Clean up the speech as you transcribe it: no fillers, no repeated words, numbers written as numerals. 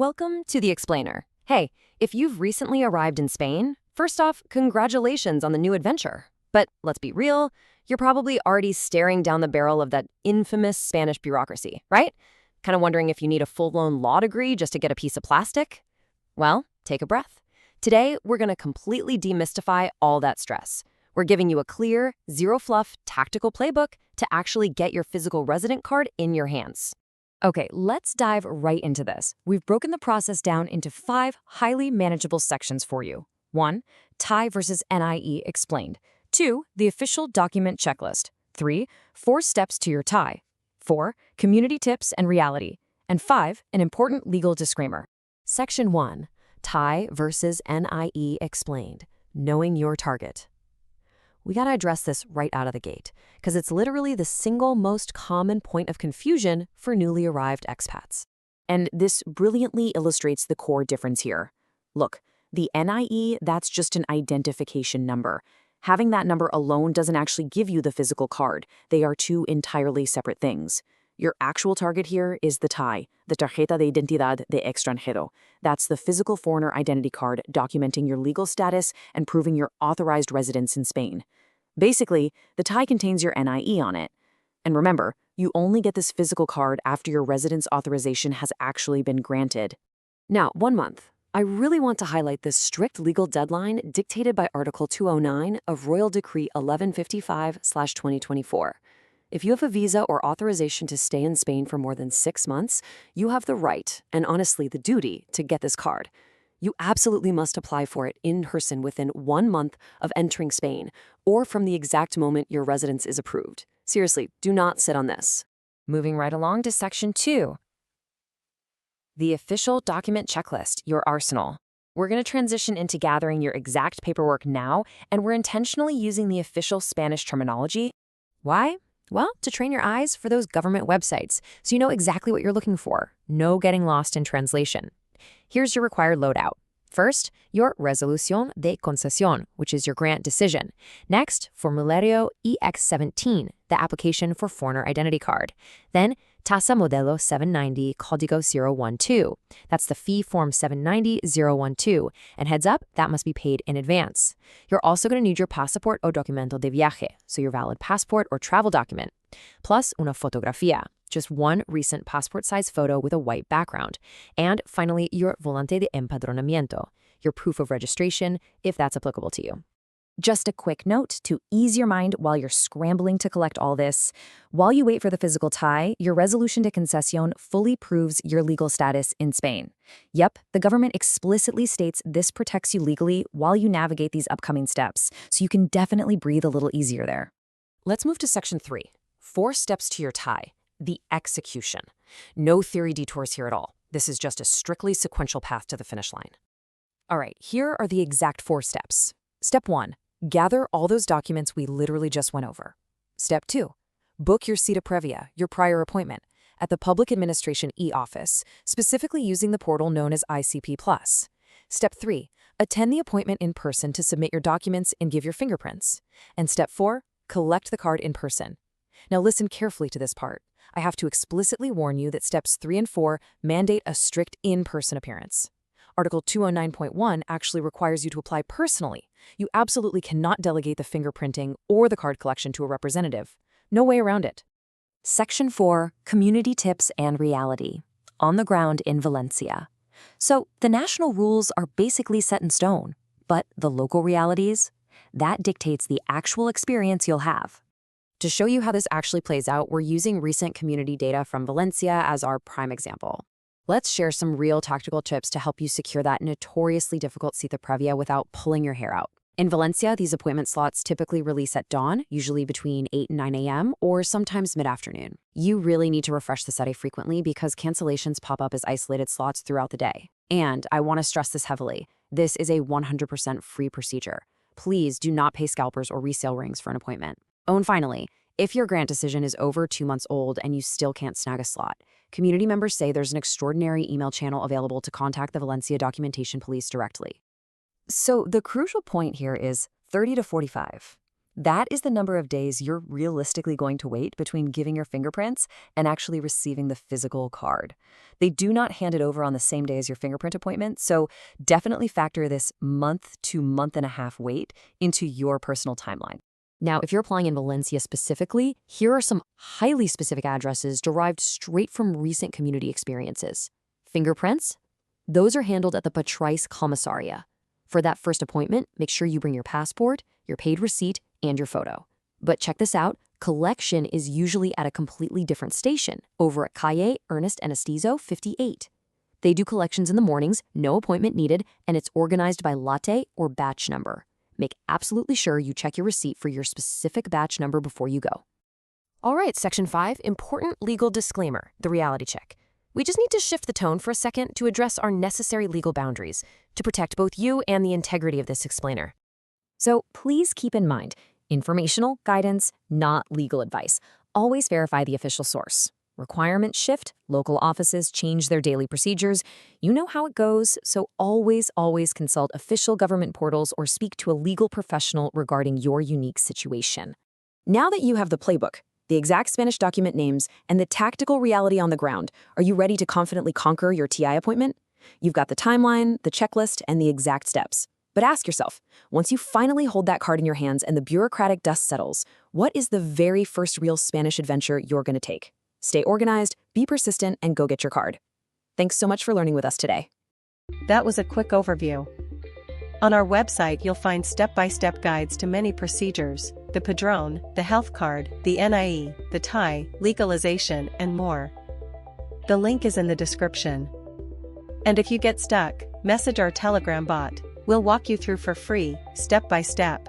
Welcome to the Explainer. Hey, if you've recently arrived in Spain, first off, congratulations on the new adventure. But let's be real, you're probably already staring down the barrel of that infamous Spanish bureaucracy, right? Kind of wondering if you need a full-blown law degree just to get a piece of plastic? Well, take a breath. Today, we're going to completely demystify all that stress. We're giving you a clear, zero-fluff, tactical playbook to actually get your physical resident card in your hands. Okay, let's dive right into this. We've broken the process down into 5 highly manageable sections for you. 1. TIE versus NIE explained. 2. The official document checklist. 3. 4 steps to your TIE. 4. Community tips and reality. And 5. An important legal disclaimer. Section 1. TIE versus NIE explained. Knowing your target. We gotta address this right out of the gate, because it's literally the single most common point of confusion for newly arrived expats. And this brilliantly illustrates the core difference here. Look, the NIE, that's just an identification number. Having that number alone doesn't actually give you the physical card. They are 2 entirely separate things. Your actual target here is the TIE, the Tarjeta de Identidad de Extranjero. That's the physical foreigner identity card documenting your legal status and proving your authorized residence in Spain. Basically, the TIE contains your NIE on it. And remember, you only get this physical card after your residence authorization has actually been granted. Now, 1 month. I really want to highlight this strict legal deadline dictated by Article 209 of Royal Decree 1155/2024. If you have a visa or authorization to stay in Spain for more than 6 months, you have the right, and honestly the duty, to get this card. You absolutely must apply for it in person within 1 month of entering Spain, or from the exact moment your residence is approved. Seriously, do not sit on this. Moving right along to Section 2. The official document checklist, your arsenal. We're going to transition into gathering your exact paperwork now, and we're intentionally using the official Spanish terminology. Why? Well, to train your eyes for those government websites, so you know exactly what you're looking for. No getting lost in translation. Here's your required loadout. First, your resolución de concession, which is your grant decision. Next, Formulario EX17, the application for foreigner identity card. Then, Tasa Modelo 790 Código 012. That's the fee form 790-012. And heads up, that must be paid in advance. You're also going to need your pasaporte o documento de viaje, so your valid passport or travel document, plus una fotografía, just 1 recent passport-size photo with a white background. And finally, your volante de empadronamiento, your proof of registration, if that's applicable to you. Just a quick note to ease your mind while you're scrambling to collect all this. While you wait for the physical TIE, your resolution de concesión fully proves your legal status in Spain. Yep, the government explicitly states this protects you legally while you navigate these upcoming steps, so you can definitely breathe a little easier there. Let's move to Section 3. 4 steps to your TIE, the execution. No theory detours here at all. This is just a strictly sequential path to the finish line. All right, here are the exact 4 steps. Step 1. Gather all those documents we literally just went over. Step 2. Book your Cita previa, your prior appointment, at the Public Administration e-office, specifically using the portal known as ICP+. Step 3. Attend the appointment in person to submit your documents and give your fingerprints. And Step 4. Collect the card in person. Now listen carefully to this part. I have to explicitly warn you that Steps 3 and 4 mandate a strict in-person appearance. Article 209.1 actually requires you to apply personally. You absolutely cannot delegate the fingerprinting or the card collection to a representative. No way around it. Section 4. Community tips and reality. On the ground in Valencia. So the national rules are basically set in stone, but the local realities? That dictates the actual experience you'll have. To show you how this actually plays out, we're using recent community data from Valencia as our prime example. Let's share some real tactical tips to help you secure that notoriously difficult Cita previa without pulling your hair out. In Valencia, these appointment slots typically release at dawn, usually between 8 and 9 a.m., or sometimes mid-afternoon. You really need to refresh the site frequently because cancellations pop up as isolated slots throughout the day. And I want to stress this heavily. This is a 100% free procedure. Please do not pay scalpers or resale rings for an appointment. Oh, and finally, if your grant decision is over 2 months old and you still can't snag a slot, community members say there's an extraordinary email channel available to contact the Valencia documentation police directly. So the crucial point here is 30 to 45. That is the number of days you're realistically going to wait between giving your fingerprints and actually receiving the physical card. They do not hand it over on the same day as your fingerprint appointment, so definitely factor this month to month and a half wait into your personal timeline. Now, if you're applying in Valencia specifically, here are some highly specific addresses derived straight from recent community experiences. Fingerprints? Those are handled at the Patrice Commissaria. For that first appointment, make sure you bring your passport, your paid receipt, and your photo. But check this out, collection is usually at a completely different station, over at Calle Ernest Anestizo 58. They do collections in the mornings, no appointment needed, and it's organized by latte or batch number. Make absolutely sure you check your receipt for your specific batch number before you go. All right, Section 5, important legal disclaimer, the reality check. We just need to shift the tone for a second to address our necessary legal boundaries to protect both you and the integrity of this explainer. So please keep in mind, informational guidance, not legal advice. Always verify the official source. Requirements shift, local offices change their daily procedures. You know how it goes, so always consult official government portals or speak to a legal professional regarding your unique situation. Now that you have the playbook, the exact Spanish document names, and the tactical reality on the ground, are you ready to confidently conquer your TI appointment? You've got the timeline, the checklist, and the exact steps. But ask yourself, once you finally hold that card in your hands and the bureaucratic dust settles, what is the very first real Spanish adventure you're going to take? Stay organized, be persistent, and go get your card. Thanks so much for learning with us today. That was a quick overview. On our website you'll find step-by-step guides to many procedures, the Padrón, the health card, the NIE, the TI, legalization, and more. The link is in the description. And if you get stuck, message our Telegram bot. We'll walk you through for free, step by step.